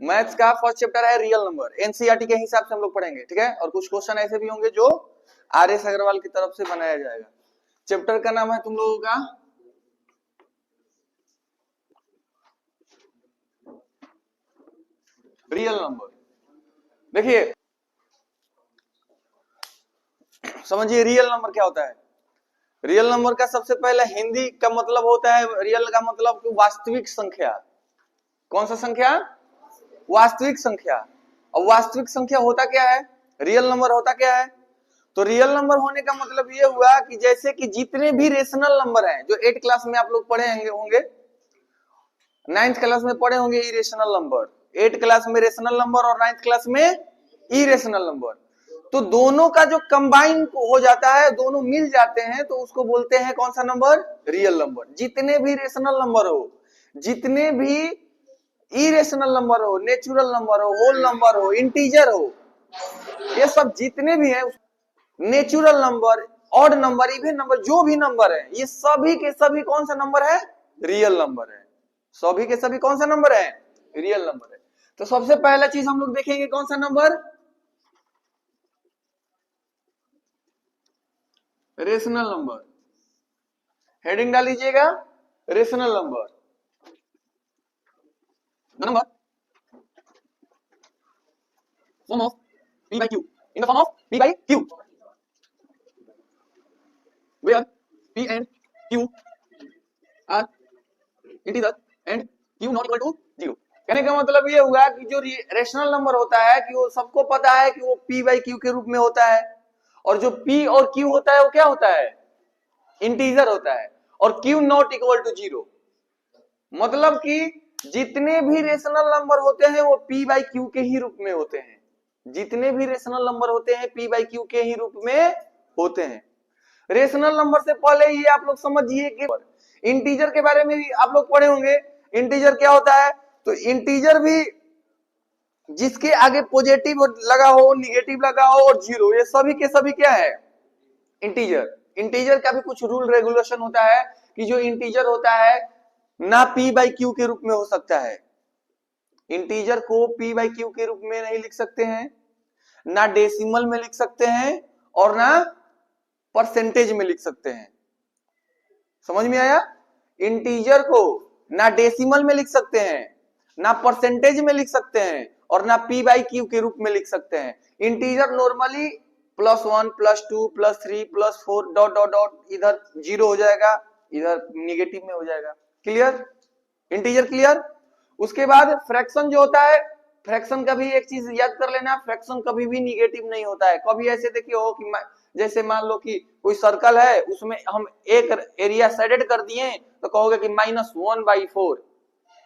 Maths का first chapter है real number, NCERT के हिसाब से हम लोग पढ़ेंगे, ठीक है। और कुछ क्वेश्चन ऐसे भी होंगे जो आर.एस. अग्रवाल की तरफ से बनाया जाएगा। चैप्टर का नाम है तुम लोगों का रियल नंबर। देखिए समझिए रियल नंबर क्या होता है। रियल नंबर का सबसे पहले हिंदी का मतलब होता है, रियल का मतलब वास्तविक संख्या। कौन सा संख्या? वास्तविक संख्या। और वास्तविक संख्या होता क्या है? रियल नंबर होता क्या है? तो रियल नंबर होने का मतलब ये हुआ कि जैसे कि जितने भी रेशनल नंबर हैं, जो 8 क्लास में आप लोग पढ़े होंगे, 9th क्लास में पढ़े होंगे इरेशनल नंबर, 8 क्लास में रेशनल नंबर और 9th क्लास में इरेशनल नंबर। तो दोनों का जो कंबाइन हो जाता है, दोनों मिल जाते हैं, तो उसको बोलते हैं कौन सा नंबर? Real number. जितने भी रेशनल नंबर हो, जितने भी इरेशनल नंबर हो, नेचुरल नंबर हो, होल नंबर हो, इंटीजर हो, ये सब जितने भी है, natural number, odd number, even number, जो भी नंबर है, ये सभी के सभी कौन सा नंबर है? रियल नंबर है। सभी के सभी कौन सा नंबर है? रियल नंबर है। तो सबसे पहला चीज हम लोग देखेंगे कौन सा नंबर? Rational number. हेडिंग डाल लीजिएगा rational number. Number form of p by q, in the form of p by q, where p and q are integer and q not equal to 0। कहने का मतलब ये हुआ कि जो रेशनल नंबर होता है कि वो सबको पता है कि वो p by q के रूप में होता है, और जो p और q होता है वो क्या होता है? इंटीजर होता है, और q नॉट इक्वल टू 0। मतलब कि जितने भी रेशनल नंबर होते हैं वो p by q के ही रूप में होते हैं। जितने भी रेशनल नंबर होते हैं p by q के ही रूप में होते हैं। रेशनल नंबर से पहले ये आप लोग समझिए कि इंटीजर के बारे में भी आप लोग पढ़े होंगे। इंटीजर क्या होता है? तो इंटीजर भी जिसके आगे पॉजिटिव लगा हो, निगेटिव लगा हो और जीरो, ये सभी के सभी क्या है? इंटीजर। इंटीजर का भी कुछ रूल रेगुलेशन होता है कि जो इंटीजर होता है ना p by q के रूप में हो सकता है। इंटीजर को p by q के रूप में नहीं लिख सकते हैं, ना डेसिमल में लिख सकते हैं, और ना परसेंटेज में लिख सकते हैं। समझ में आया? इंटीजर को ना डेसिमल में लिख सकते हैं, ना परसेंटेज में लिख सकते हैं, और ना p by q के रूप में लिख सकते हैं। Integer normally +1 +2 +3 +4 dot dot dot, इधर 0 हो जाएगा, इधर निगेटिव में हो जाएगा। क्लियर? Integer clear? उसके बाद फ्रैक्शन जो होता है, फ्रैक्शन का भी एक चीज याद कर लेना, फ्रैक्शन कभी भी निगेटिव नहीं होता है। कभी ऐसे देखिए हो कि जैसे मान लो कि कोई सर्कल है, उसमें हम एक एरिया शेडेड कर दिए, तो कहोगे कि -1/4,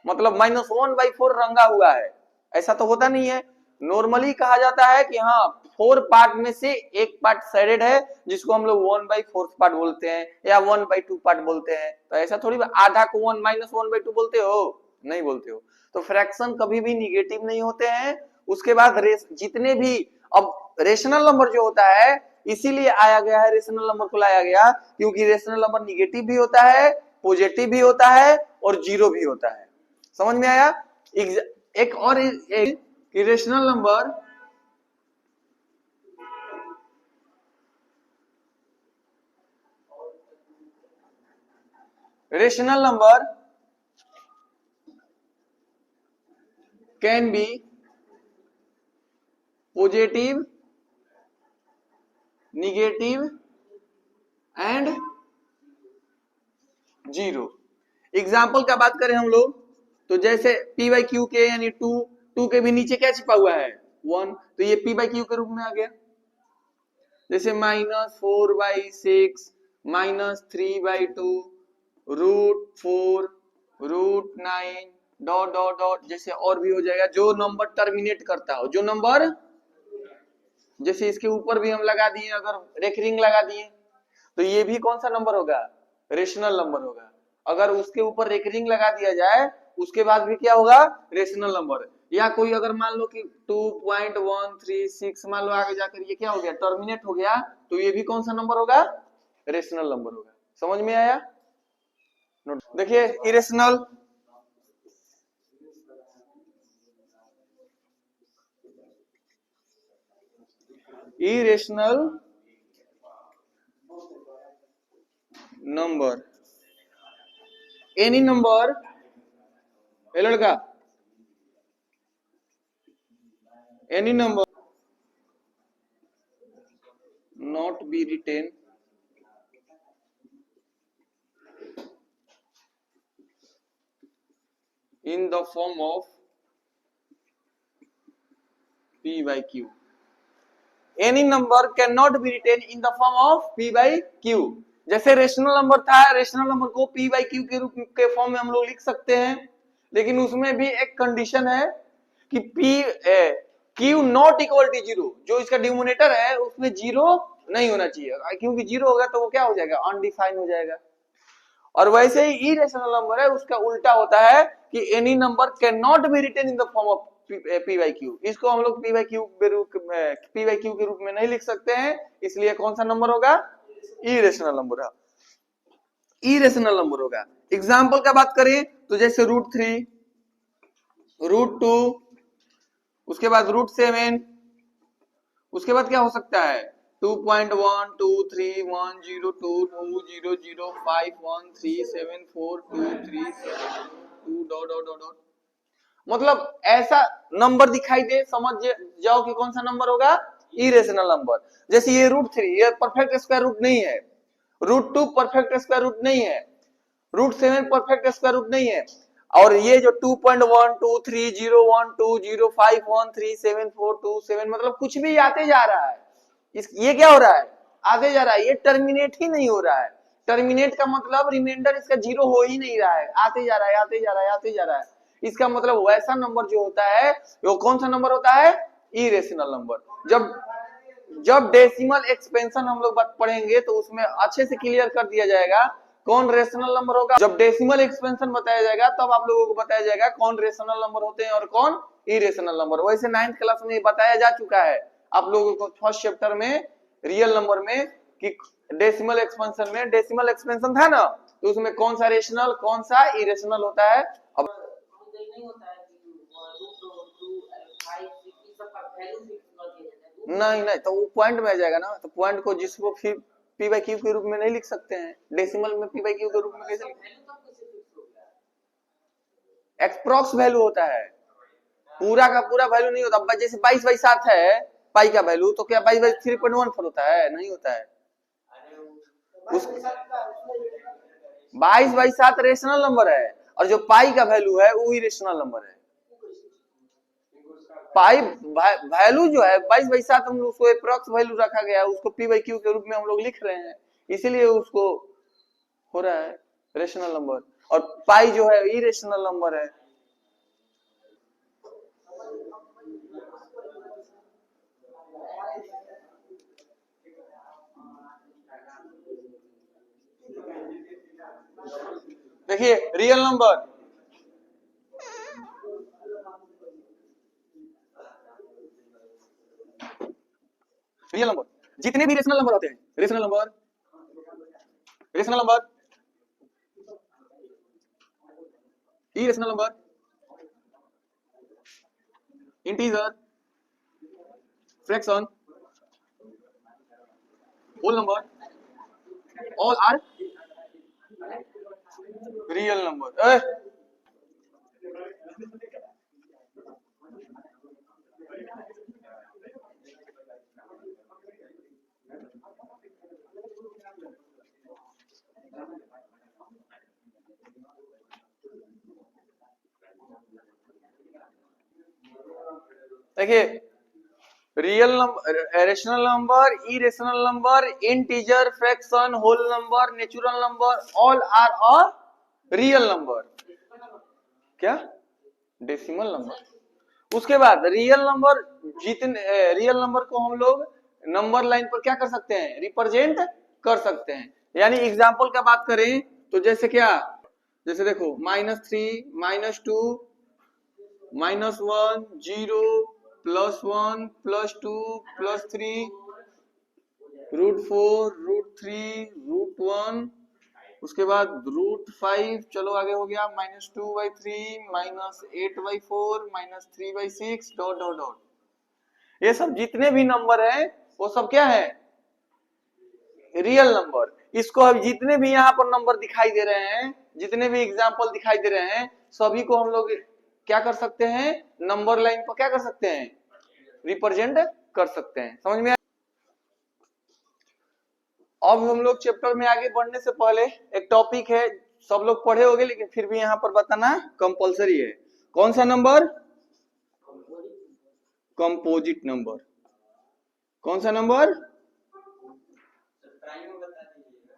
मतलब -1/4 रंगा हुआ है। ऐसा तो होता नहीं है। नॉर्मली कहा जाता है कि हाँ 4 पार्ट में से एक पार्ट शेडेड है, जिसको हम लोग 1/4 पार्ट बोलते हैं या 1/2 पार्ट बोलते हैं। तो ऐसा थोड़ी आधा को 1/2 बोलते हो, नहीं बोलते हो। तो फ्रैक्शन कभी भी निगेटिव नहीं होते हैं। उसके बाद जितने भी, अब रेशनल नंबर जो होता है, इसीलिए आया गया है, रेशनल नंबर को लाया गया क्योंकि रेशनल नंबर निगेटिव भी होता है, पॉजिटिव भी होता है और जीरो भी होता है। समझ में आया? एक और एक rational number can B positive, negative and zero. Example का बात करें हम लोग, तो जैसे p by q के यानी 2 के भी नीचे क्या छिपा हुआ है? 1, तो ये p by q के रूप में आ गया। जैसे -4/6, -3/2, √4, √9 डॉट डॉट डॉट, जैसे और भी हो जाएगा। जो नंबर टर्मिनेट करता हो, जो नंबर, जैसे इसके ऊपर भी हम लगा दिए, अगर रेकरिंग लगा दिए, तो ये भी कौन सा नंबर होगा? रेशनल नंबर होगा। अगर उसके ऊपर रेकरिंग लगा दिया जाए, उसके बाद भी क्या होगा? Rational number. या कोई अगर मान लो कि 2.136 मान लो आगे जाकर ये क्या हो गया? टर्मिनेट हो गया, तो ये भी कौन सा नंबर होगा? रेशनल नंबर होगा। समझ में आया? देखिए irrational, irrational number, any number, ए लड़का, any number not be written in the form of p by q. Any number cannot be written in the form of p by q. जैसे rational number था, rational number को p by q के रूप के form में हम लोग लिख सकते हैं, लेकिन उसमें भी एक कंडीशन है कि p q not equal to zero, जो इसका डिनोमिनेटर है उसमें जीरो नहीं होना चाहिए, क्योंकि जीरो होगा तो वो क्या हो जाएगा, अनडिफाइन हो जाएगा। और वैसे ही इरेशनल नंबर है उसका उल्टा होता है कि any number can not be written in the form of P by Q. इसको हम लोग पी बाई क्यू के रूप में नहीं लिख सकते हैं, इसलिए कौन सा नंबर होगा, इरेशनल नंबर है, इरेशनल नंबर होगा। एग्जाम्पल का बात करें तो जैसे √3, √2, उसके बाद √7, उसके बाद क्या हो सकता है 2.1, 2, 3, 1, 0, 2, 2, 0, 0, 5, 1, 3, 7, 4, 2, 3, 7, 2, डॉट डॉट डॉट डॉट। मतलब ऐसा नंबर दिखाई दे, समझ जाओ कि कौन सा नंबर होगा, इरेशनल नंबर। जैसे ये √3, ये परफेक्ट स्क्वायर रूट नहीं है, √2 परफेक्ट स्क्वायर रूट नहीं है, √7 परफेक्ट स्क्वायर रूट नहीं है, और ये जो 2.1, 2, 3, 0, 1, 2, 0, 5, 1, 3, 7, 4, 2, 7, मतलब कुछ भी आते जा रहा है। ये क्या हो रहा है, आते जा रहा है, ये टर्मिनेट ही नहीं हो रहा है। टर्मिनेट का मतलब रिमाइंडर इसका जीरो हो ही नहीं रहा है, आते जा रहा है, आते जा रहा है, आते जा रहा है। इसका मतलब वैसा नंबर जो होता है वो कौन सा नंबर होता है, इरेशनल नंबर। जब डेसिमल एक्सपेंशन हम लोग बात पढ़ेंगे तो उसमें अच्छे से क्लियर कर दिया जाएगा कौन रेशनल नंबर होगा। जब डेसिमल एक्सपेंशन बताया जाएगा तब आप लोगों को बताया जाएगा कौन रेशनल नंबर होते हैं और कौन इरेशनल नंबर। वैसे 9th क्लास में बताया जा चुका है आप लोगों को फर्स्ट चैप्टर में रियल नंबर में कि डेसिमल एक्सपेंशन में, डेसिमल एक्सपेंशन था ना, तो उसमें कौन सा रेशनल कौन सा इरेशनल होता है। अब नहीं नहीं, तो वो पॉइंट में आ जाएगा ना, तो पॉइंट को जिसको फिर पी बाई क्यू के रूप में नहीं लिख सकते हैं, डेसिमल में पी बाई क्यू के रूप में कैसे, एक्सप्रोक्स वैल्यू होता है, पूरा का पूरा वैल्यू नहीं होता। जैसे 22/7 है पाई का वैल्यू, तो क्या 22/3.14 होता है, नहीं होता है। उस 22/7 रेशनल नंबर है, और जो पाई का वैल्यू है वो इरेशनल नंबर है। पाई वैल्यू जो है 22/7 हम लोग उसको अप्रॉक्स वैल्यू रखा गया है, उसको पी बाई क्यू के रूप में हम लोग लिख रहे हैं, इसीलिए उसको हो रहा है रेशनल नंबर। और पाई जो है इरेशनल नंबर है। देखिए रियल नंबर, रियल नंबर जितने भी रेशनल नंबर होते हैं, rational number, rational number, irrational number, integer, fraction, whole number, all are real number. देखिए real number, rational number, irrational number, integer, fraction, whole number, natural number, all are और real number. क्या decimal number. उसके बाद real number, जितने real number को हम लोग number line पर क्या कर सकते हैं, रिप्रेजेंट कर सकते हैं। यानी एग्जाम्पल का बात करें तो जैसे क्या, जैसे देखो -3, -2, -1, 0, +1, +2, +3, √4, √3, √1, उसके बाद √5, चलो आगे हो गया -2/3, -8/4, -3/6, डॉट डॉट डॉट। ये सब जितने भी नंबर हैं वो सब क्या है, रियल नंबर। इसको अब जितने भी यहाँ पर नंबर दिखाई दे रहे हैं, जितने भी एग्जाम्पल दिखाई दे रहे हैं, सभी को हम लोग क्या कर सकते हैं, नंबर लाइन पर क्या कर सकते हैं, रिप्रेजेंट कर सकते हैं। समझ में? अब हम लोग चैप्टर में आगे बढ़ने से पहले एक टॉपिक है, सब लोग पढ़े होंगे लेकिन फिर भी यहाँ पर बताना कंपलसरी है। कौन सा नंबर? Composite number. कौन सा नंबर?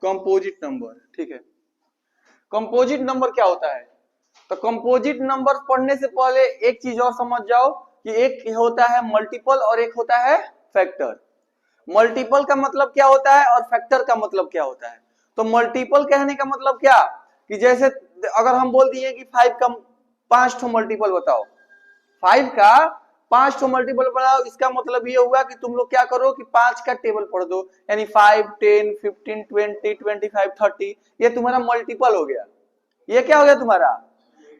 Composite number. ठीक है, कंपोजिट नंबर क्या होता है? तो कंपोजिट नंबर पढ़ने से पहले एक चीज और समझ जाओ कि एक होता है मल्टीपल और एक होता है फैक्टर। मल्टीपल का मतलब क्या होता है और फैक्टर का मतलब क्या होता है? तो मल्टीपल कहने का मतलब क्या, कि जैसे अगर हम बोल दिए कि 5 का 5 ठो मल्टीपल बताओ, 5 का 5 ठो मल्टीपल बनाओ, इसका मतलब ये हुआ कि तुम लोग क्या करो कि 5 का टेबल पढ़ दो, यानी 5, 10, 15, 20, 25, 30, ये तुम्हारा मल्टीपल हो गया। ये क्या हो गया तुम्हारा?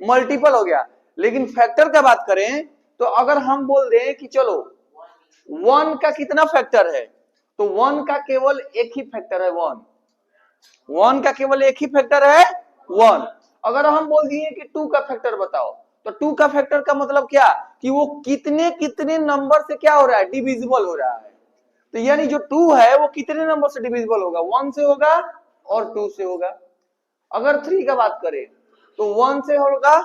मल्टीपल हो गया। लेकिन फैक्टर का बात करें तो अगर हम बोल दें कि चलो 1 का कितना फैक्टर है, तो 1 का केवल एक ही फैक्टर है 1। 1 का केवल एक ही फैक्टर है 1। अगर हम बोल दिए कि 2 का फैक्टर बताओ, तो 2 का फैक्टर का मतलब क्या, कि वो कितने कितने नंबर से क्या हो रहा है, डिविजिबल हो रहा है। तो यानी जो 2 है वो कितने नंबर से डिविजिबल होगा, 1 से होगा और 2 से होगा। अगर 3 का बात करें तो 1 से होगा,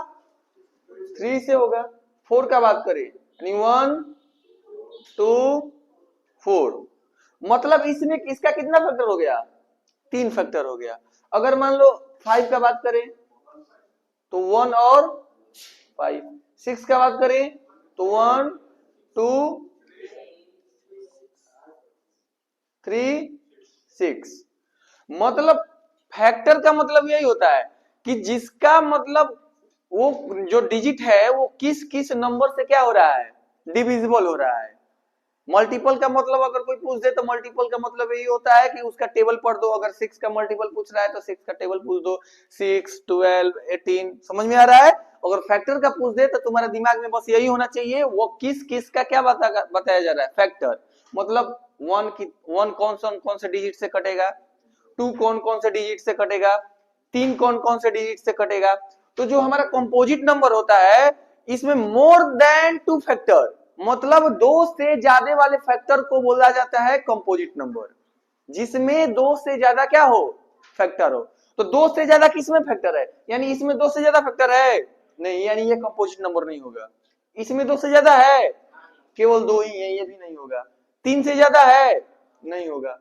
3 से होगा। 4 का बात करें यानी 1, 2, 4, मतलब इसमें इसका कितना फैक्टर हो गया, 3 फैक्टर हो गया। अगर मान लो 5 का बात करें तो 1 और 5। 6 का बात करें तो 1, 2, 3, 6। मतलब फैक्टर का मतलब यही होता है कि जिसका मतलब वो जो डिजिट है वो किस किस नंबर से क्या हो रहा है, डिविजिबल हो रहा है। मल्टीपल का मतलब अगर कोई पूछ दे तो मल्टीपल का मतलब यही होता है कि उसका टेबल पढ़ दो। अगर 6 का मल्टीपल पूछ रहा है तो 6 का टेबल पूछ दो, 6, 12, 18। समझ में आ रहा है? अगर फैक्टर का पूछ दे तो तुम्हारे दिमाग में बस यही होना चाहिए, वो किस किस का क्या बताया जा रहा है, फैक्टर। मतलब 1 कौन से डिजिट से कटेगा, 2 कौन से डिजिट से कटेगा, 3 कौन से डिजिट से कटेगा। तो जो हमारा कंपोजिट नंबर होता है इसमें मोर देन 2 फैक्टर, मतलब 2 से ज्यादा वाले फैक्टर को बोला जाता है कंपोजिट नंबर, जिसमें 2 से ज्यादा क्या हो, फैक्टर हो। तो 2 से ज्यादा किसमें फैक्टर है, यानी इसमें 2 से ज्यादा फैक्टर है नहीं, यानी ये कंपोजिट नंबर नहीं होगा। इसमें 2 से ज्यादा है, केवल 2 ही है, ये भी नहीं होगा। 3 से ज्यादा है, नहीं होगा।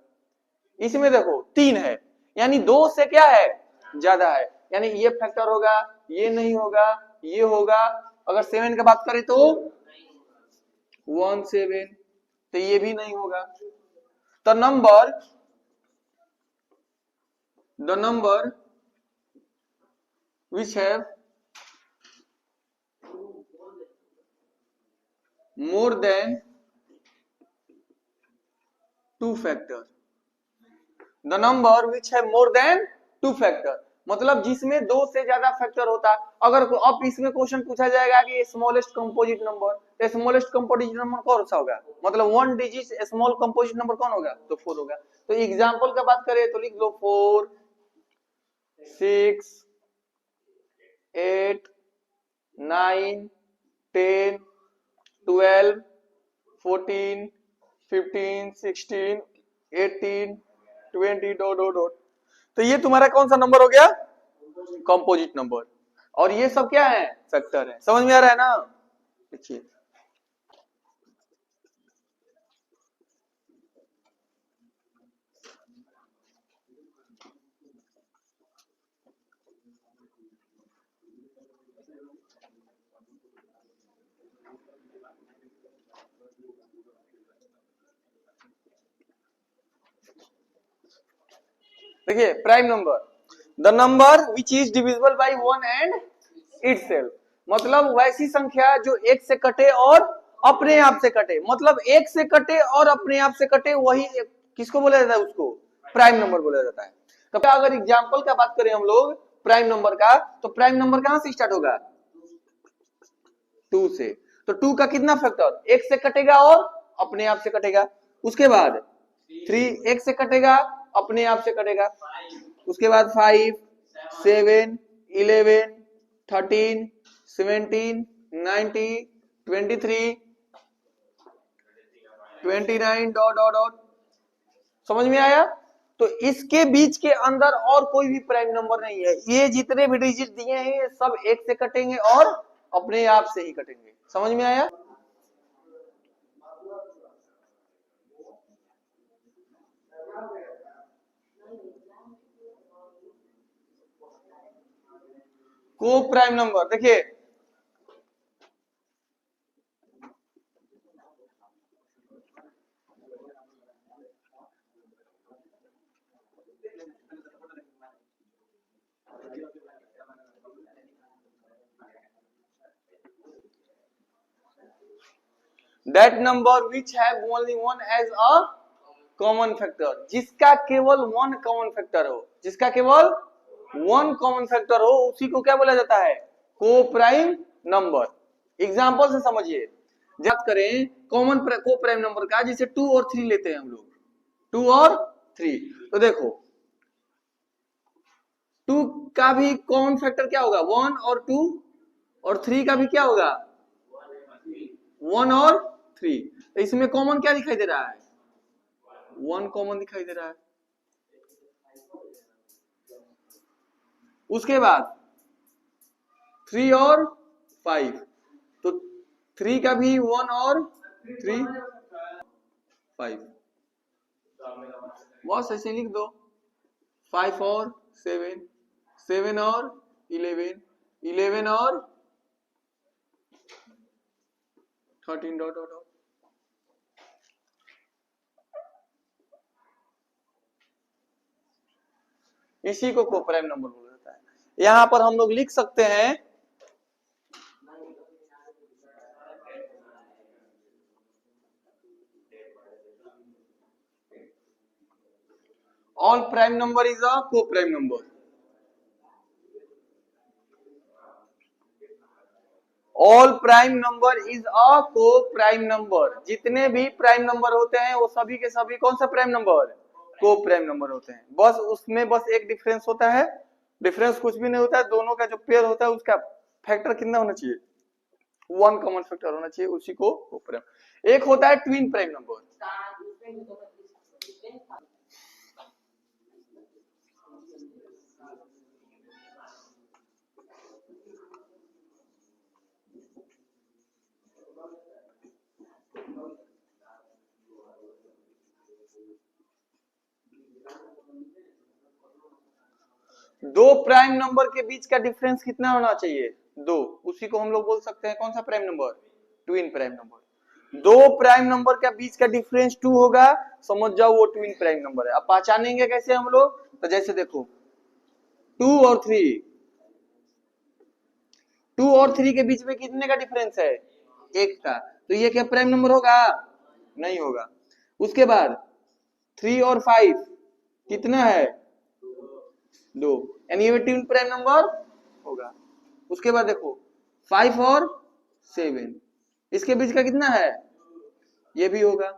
इसमें देखो 3 है, यानी 2 से क्या है, ज्यादा है, यानी ये फैक्टर होगा, ये नहीं होगा, ये होगा। अगर 7 का बात करें तो 17, तो ये भी नहीं होगा। The number which have more than 2 factor, the number which है मोर देन 2 फैक्टर, मतलब जिसमें 2 से ज्यादा फैक्टर होता है। अगर अब इसमें क्वेश्चन पूछा जाएगा कि smallest composite number, smallest composite number कौन सा होगा, मतलब 1 डिजिट स्मॉल कंपोजिट नंबर कौन होगा, तो 4 होगा। तो एग्जांपल का बात करें तो लिख लो 4, 6, 8, 9, 10, 12, 14, 15, 16, 18, 20 डॉट डॉट डॉट। तो ये तुम्हारा कौन सा नंबर हो गया, कंपोजिट नंबर। और ये सब क्या है, फैक्टर है। समझ में आ रहा है ना? देखिए देखिए prime number, the number which is divisible by 1 and itself, मतलब वैसी संख्या जो एक से कटे और अपने आप से कटे, मतलब एक से कटे और अपने आप से कटे, वही किसको बोला जाता है, उसको प्राइम नंबर बोला जाता है। तो अगर एग्जांपल का बात करें हम लोग प्राइम नंबर का, तो प्राइम नंबर कहां से स्टार्ट होगा, 2 से। तो 2 का कितना फैक्टर, एक से कटेगा और अपने आप से कटेगा, उसके बाद 3 एक से कटेगा, अपने आप से कटेगा। उसके बाद 5, 7, 11, 13, 17, 19, 23, 29 डॉट डॉट डॉट। समझ में आया? तो इसके बीच के अंदर और कोई भी प्राइम नंबर नहीं है। ये जितने भी डिजिट दिए हैं ये सब एक से कटेंगे और अपने आप से ही कटेंगे। समझ में आया? को प्राइम नंबर देखिए, that number which have only one as a common factor, जिसका केवल वन कॉमन फैक्टर हो, जिसका केवल वन कॉमन फैक्टर हो उसी को क्या बोला जाता है? को प्राइम नंबर। एग्जांपल से समझिए, बात करें कॉमन को प्राइम नंबर का, जिसे 2 और 3 लेते हैं हम लोग, 2 और 3। तो देखो 2 का भी कॉमन फैक्टर क्या होगा? 1 और 2, और 3 का भी क्या होगा? 1 और 3। तो इसमें कॉमन क्या दिखाई दे रहा है? 1 कॉमन दिखाई दे रहा है। उसके बाद 3 और 5, तो 3 का भी 1 और 3, 5, बस ऐसे लिख दो। 5 और 7, 7 और 11, 11 और 13 डॉट डॉट डॉट। इसी को कोप्राइम नंबर बोला जाता है। यहां पर हम लोग लिख सकते हैं all prime number is a co-prime number. All prime number is a को प्राइम नंबर। जितने भी प्राइम नंबर होते हैं वो सभी के सभी कौन सा प्राइम नंबर? को प्राइम नंबर होते हैं। बस उसमें बस एक डिफरेंस होता है, डिफरेंस कुछ भी नहीं होता है, दोनों का जो पेयर होता है उसका फैक्टर कितना होना चाहिए? 1 कॉमन फैक्टर होना चाहिए, उसी को को प्राइम। एक होता है ट्विन प्राइम नंबर। दो प्राइम नंबर के बीच का डिफरेंस कितना होना चाहिए? 2। उसी को हम लोग बोल सकते हैं कौन सा prime number? Twin prime number. दो प्राइम नंबर के बीच का डिफरेंस 2 होगा, समझ जाओ वो ट्विन प्राइम नंबर है। अब पहचानेंगे कैसे हम लोग? तो जैसे देखो 2 और 3, 2 और 3 के बीच में कितने का डिफरेंस है? 1 का। तो ये क्या प्राइम नंबर होगा? नहीं होगा। उसके बाद 3 और 5 कितना है? 2, यानी ये ट्विन प्राइम नंबर होगा। उसके बाद देखो 5 और 7, इसके बीच का कितना है? ये भी होगा।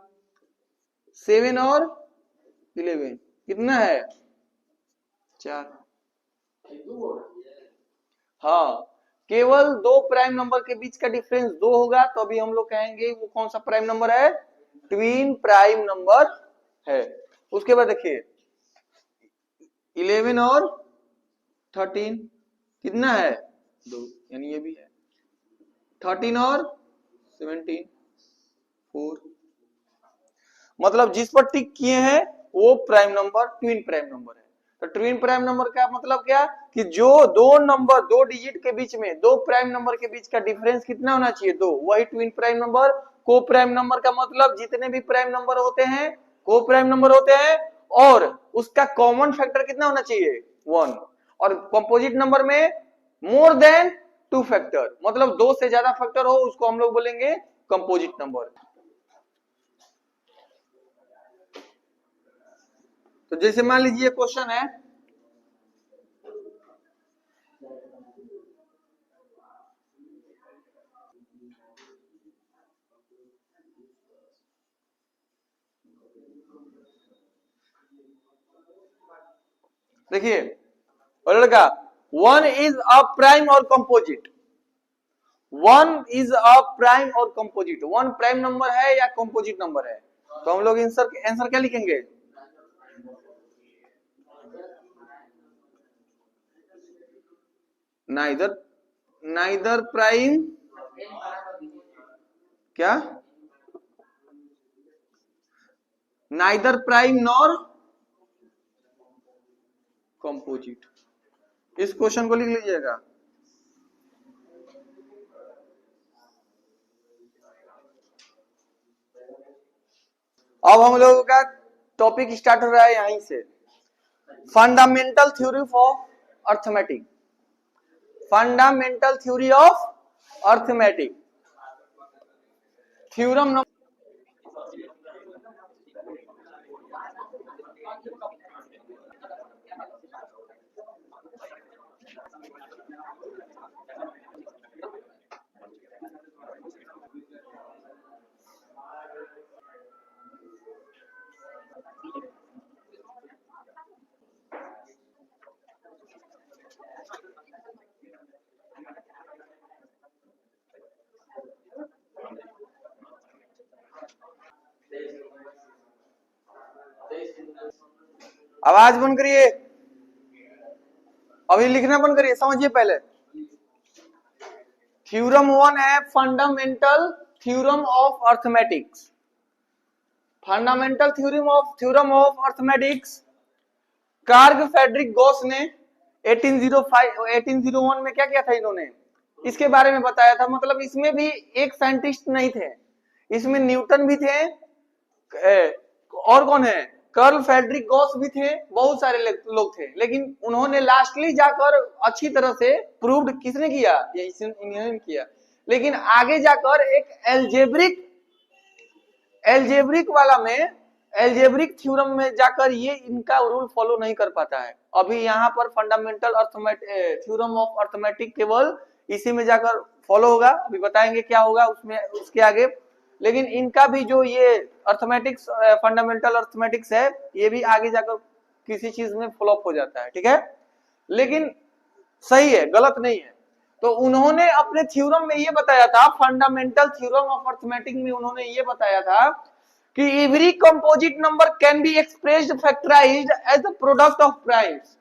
7 और 11 कितना है? 4। हाँ, केवल दो प्राइम नंबर के बीच का डिफरेंस 2 होगा तो अभी हम लोग कहेंगे वो कौन सा प्राइम नंबर है? ट्विन प्राइम नंबर है। उसके बाद देखिए 11 और 13 कितना है? 2, यानी ये भी है। 13 और 17, 4। मतलब जिस पर टिक किए हैं वो prime number twin prime number है। तो ट्विन प्राइम नंबर का मतलब क्या? कि जो दो नंबर, दो डिजिट के बीच में, दो प्राइम नंबर के बीच का डिफरेंस कितना होना चाहिए? 2, वही ट्विन प्राइम नंबर। को प्राइम नंबर का मतलब जितने भी प्राइम नंबर होते हैं को प्राइम नंबर होते हैं, और उसका कॉमन फैक्टर कितना होना चाहिए? 1। और कंपोजिट नंबर में मोर देन 2 फैक्टर, मतलब 2 से ज्यादा फैक्टर हो उसको हम लोग बोलेंगे कंपोजिट नंबर। तो जैसे मान लीजिए क्वेश्चन है, देखिए और लड़का, वन इज अ प्राइम और composite, one is a prime और कंपोजिट, वन प्राइम नंबर है या कंपोजिट नंबर है? तो हम लोग आंसर क्या लिखेंगे? नाइदर प्राइम, क्या? नाइदर प्राइम नॉर कंपोजिट, इस क्वेश्चन को लिख लीजिएगा। अब हम लोगों का टॉपिक स्टार्ट हो रहा है यहीं से, fundamental theory of arithmetic, fundamental theory of arithmetic, theorem number, आवाज बंद करिए, अभी लिखना बंद करिए, समझिए पहले। थ्योरम वन है fundamental theorem of arithmetics, fundamental theorem of arithmetics Carl Friedrich Gauss ने 1801 में क्या किया था इन्होंने, इसके बारे में बताया था। मतलब इसमें भी एक साइंटिस्ट नहीं थे, इसमें न्यूटन भी थे, और कौन है, कार्ल फ्रेडरिक गॉस भी थे, बहुत सारे लोग थे, लेकिन उन्होंने लास्टली जाकर अच्छी तरह से प्रूव्ड किसने किया, ये इन्होंने किया। लेकिन आगे जाकर एक एल्जेब्रिक वाला में, एल्जेब्रिक थ्योरम में जाकर ये इनका रूल फॉलो नहीं कर पाता है। अभी यहाँ पर फंडामेंटल थ्योरम ऑफ अर्थमेटिक केवल इसी में जाकर फॉलो होगा, अभी बताएंगे क्या होगा उसमें उसके आगे। लेकिन इनका भी जो ये अर्थमेटिक्स फंडामेंटल अर्थमेटिक्स है, ये भी आगे जाकर किसी चीज में फ्लॉप हो जाता है, ठीक है, लेकिन सही है, गलत नहीं है। तो उन्होंने अपने थ्योरम में ये बताया था, फंडामेंटल थ्योरम ऑफ अर्थमेटिक में उन्होंने ये बताया था कि every composite number can be expressed factorized as the product of primes.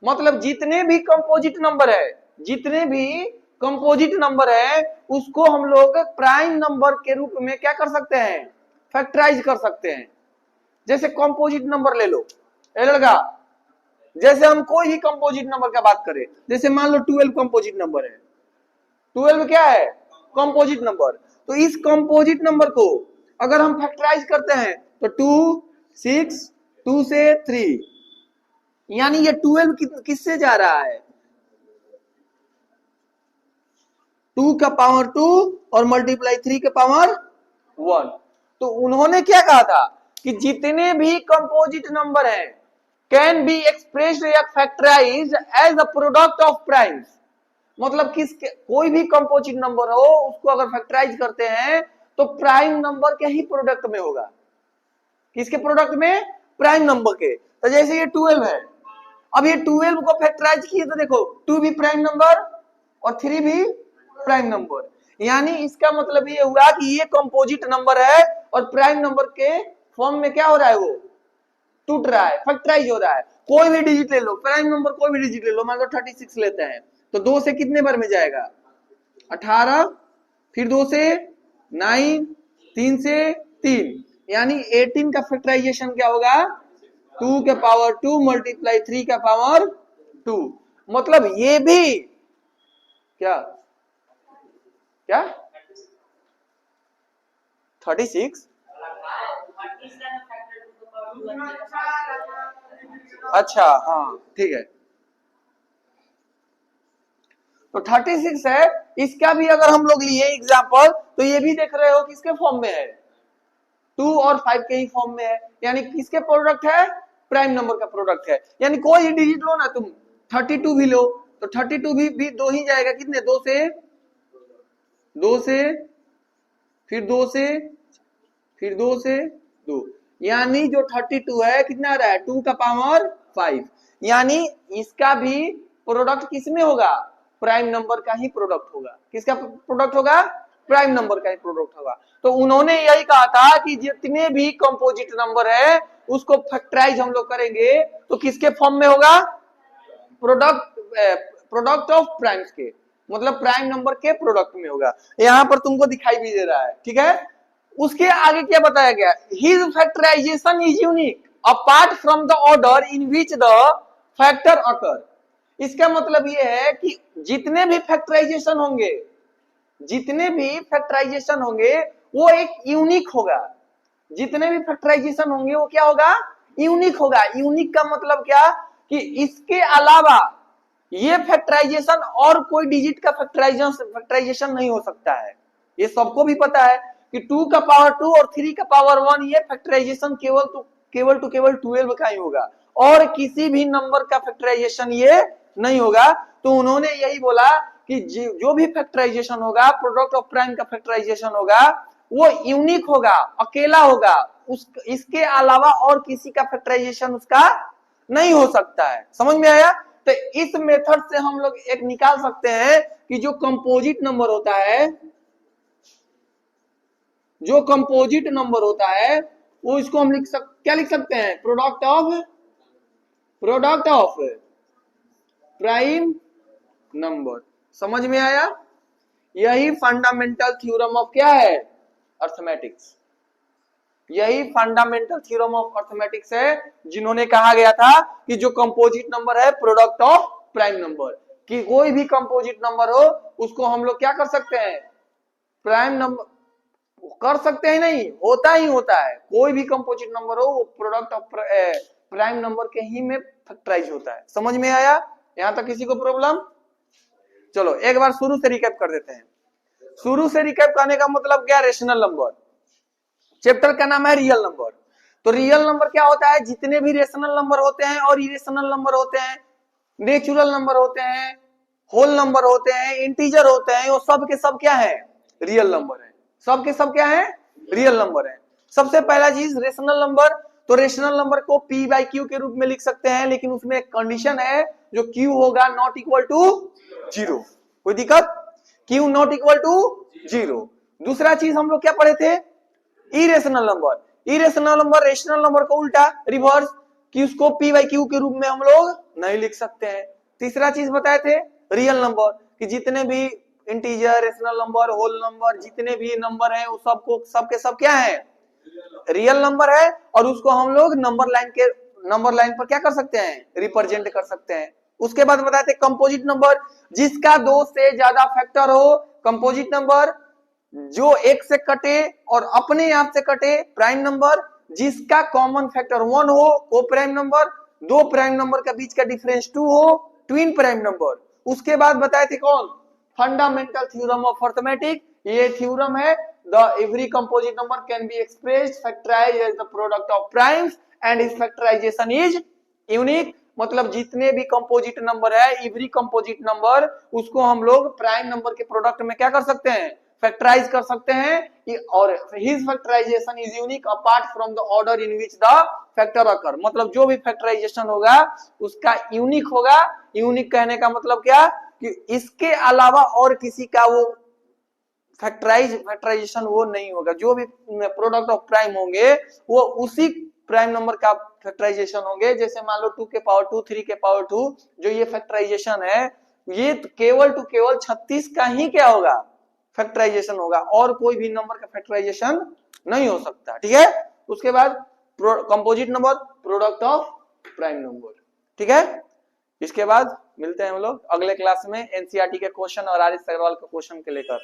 मतलब जितने भी कंपोजिट नंबर है, जितने भी कंपोजिट नंबर है, उसको हम लोग प्राइम नंबर के रूप में क्या कर सकते हैं, फैक्टराइज कर सकते हैं। जैसे कंपोजिट नंबर ले लो, लड़का, जैसे हम कोई ही कंपोजिट नंबर का बात करें, जैसे मान लो 12 कंपोजिट नंबर है, 12 क्या है, कंपोजिट नंबर। तो इस कंपोजिट नंबर को अगर हम फैक्टराइज करते हैं तो 2, 6, 2 से 3, यानी ये 12 किससे जा रहा है, 2 का पावर 2 और मल्टीप्लाई 3 के पावर 1। तो उन्होंने क्या कहा था कि जितने भी कंपोजिट नंबर हैं कैन बी एक्सप्रेस्ड या factorized as a product of primes. मतलब कोई भी कंपोजिट नंबर हो, उसको अगर फैक्टराइज करते हैं तो प्राइम नंबर के ही प्रोडक्ट में होगा। किसके प्रोडक्ट में, प्राइम नंबर के। तो जैसे ये 12 है, अब ये 12 को फैक्टराइज किए तो देखो 2 भी प्राइम नंबर और 3 भी प्राइम नंबर, यानी इसका मतलब ये हुआ कि ये कंपोजिट नंबर है और प्राइम नंबर के फॉर्म में क्या हो रहा है, वो टूट रहा है, फैक्टराइज हो रहा है। कोई भी डिजिट ले लो, प्राइम नंबर कोई भी डिजिट ले लो, मान लो 36 लेते हैं, तो 2 से कितने बार में जाएगा, 18, फिर 2 से 9, 3 से 3, यानी 18 का फैक्टराइजेशन क्या होगा, 2 के पावर 2 मल्टीप्लाई 3 का पावर 2। मतलब ये भी क्या 36, अच्छा हाँ ठीक है, तो 36 है। इसका भी अगर हम लोग लिए एग्जांपल, तो ये भी देख रहे हो किसके फॉर्म में है, 2 और 5 के ही फॉर्म में है, यानी किसके प्रोडक्ट है, प्राइम नंबर का प्रोडक्ट है। यानी कोई डिजिट लो ना तुम, 32 भी लो तो 32 भी 2 ही जाएगा, कितने, 2 से, 2 से, फिर 2 से, फिर 2 से 2, यानी जो 32 है कितना आ रहा है 2 का पावर 5, यानी इसका भी प्रोडक्ट किसमें होगा प्राइम नंबर का ही प्रोडक्ट होगा। किसका प्रोडक्ट होगा प्राइम नंबर का ही प्रोडक्ट होगा। तो उन्होंने यही कहा था कि जितने भी कंपोजिट नंबर है उसको फैक्टराइज हम लोग करेंगे तो किसके फॉर्म में होगा प्रोडक्ट ऑफ प्राइम्स के, मतलब प्राइम नंबर के प्रोडक्ट में होगा। यहां पर तुमको दिखाई भी दे रहा है, ठीक है। उसके आगे क्या बताया गया, his factorization is unique apart from the order in which the factor occur. इसका मतलब ये है कि जितने भी फैक्टराइजेशन होंगे, जितने भी फैक्टराइजेशन होंगे वो एक यूनिक होगा। जितने भी फैक्टराइजेशन होंगे वो क्या होगा यूनिक होगा। यूनिक का मतलब क्या कि इसके अलावा ये फैक्टराइजेशन और कोई डिजिट का फैक्टराइजेशन नहीं हो सकता है। ये सबको भी पता है कि 2 का पावर 2 और 3 का पावर 1 ये फैक्टराइजेशन केवल 12 का ही होगा और किसी भी नंबर का फैक्टराइजेशन ये नहीं होगा। तो उन्होंने यही बोला कि जो भी फैक्टराइजेशन होगा प्रोडक्ट ऑफ प्राइम का फैक्टराइजेशन होगा वो यूनिक होगा, अकेला होगा, इसके अलावा और किसी का फैक्टराइजेशन उसका नहीं हो सकता है। समझ में आया। तो इस मेथड से हम लोग एक निकाल सकते हैं कि जो कंपोजिट नंबर होता है, जो कंपोजिट नंबर होता है वो इसको हम क्या लिख सकते हैं प्रोडक्ट ऑफ प्राइम नंबर। समझ में आया। यही फंडामेंटल थ्योरम ऑफ क्या है अर्थमेटिक्स। यही फंडामेंटल थ्योरम ऑफ अर्थमेटिक्स है जिन्होंने कहा गया था कि जो कंपोजिट नंबर है प्रोडक्ट ऑफ प्राइम नंबर, कि कोई भी कंपोजिट नंबर हो उसको हम लोग क्या कर सकते हैं प्राइम नंबर कर सकते हैं, नहीं होता ही होता है। कोई भी कंपोजिट नंबर हो वो प्रोडक्ट ऑफ प्राइम नंबर के ही में फैक्टराइज होता है। समझ में आया। यहां तक किसी को प्रॉब्लम। चलो एक बार शुरू से रिकैप कर देते हैं। शुरू से रिकैप करने का मतलब क्या, रेशनल नंबर। चैप्टर का नाम है रियल नंबर। तो रियल नंबर क्या होता है, जितने भी रेशनल नंबर होते हैं और इरेशनल नंबर होते हैं, नेचुरल नंबर होते हैं, होल नंबर होते हैं, इंटीजर होते हैं, वो सब के सब क्या है रियल नंबर है। सब के सब क्या है रियल नंबर है। सबसे पहला चीज रेशनल नंबर। तो रेशनल नंबर को P बाई Q के रूप में लिख सकते हैं, लेकिन उसमें एक कंडीशन है जो Q होगा नॉट इक्वल टू 0। कोई दिक्कत, Q नॉट इक्वल टू 0। दूसरा चीज हम लोग क्या पढ़े थे, irrational number. Irrational number rational number को उल्टा रिवर्स कि उसको P बाई Q के रूप में हम लोग नहीं लिख सकते हैं। तीसरा चीज बताए थे रियल नंबर, कि जितने भी integer rational number whole number जितने भी नंबर हैं वो सबको सबके सब क्या है रियल नंबर है, और उसको हम लोग नंबर लाइन पर क्या कर सकते हैं रिप्रेजेंट कर सकते हैं। उसके बाद बताए थे कंपोजिट नंबर, जिसका 2 से ज्यादा फैक्टर हो। कंपोजिट नंबर जो एक से कटे और अपने आप से कटे प्राइम नंबर, जिसका कॉमन फैक्टर 1 हो वो प्राइम नंबर, दो प्राइम नंबर के बीच का डिफरेंस 2 हो ट्विन प्राइम नंबर। उसके बाद बताए थे कौन, फंडामेंटल थ्योरम ऑफ अर्थमेटिक। ये थ्योरम है the every composite number can be expressed factorized as the product of primes and his factorization is unique. मतलब जितने भी कंपोजिट नंबर है एवरी कंपोजिट नंबर उसको हम लोग प्राइम नंबर के प्रोडक्ट में क्या कर सकते हैं फैक्टराइज कर सकते हैं, और his factorization is unique apart from the order in which the factor occur. मतलब जो भी फैक्टराइजेशन होगा उसका यूनिक होगा। यूनिक कहने का मतलब क्या कि इसके अलावा और किसी का वो फैक्टराइजेशन वो नहीं होगा। जो भी प्रोडक्ट ऑफ प्राइम होंगे वो उसी प्राइम नंबर का फैक्टराइजेशन होंगे। जैसे मान लो 2 के पावर 2 3 के पावर 2 जो ये फैक्टराइजेशन है ये केवल 36 का ही क्या होगा फैक्टराइजेशन होगा, और कोई भी नंबर का फैक्टराइजेशन नहीं हो सकता। ठीक है। उसके बाद composite number product of prime number. ठीक है। इसके बाद मिलते हैं हम लोग अगले क्लास में एनसीईआरटी के क्वेश्चन और आर एस अग्रवाल के क्वेश्चन के लेकर।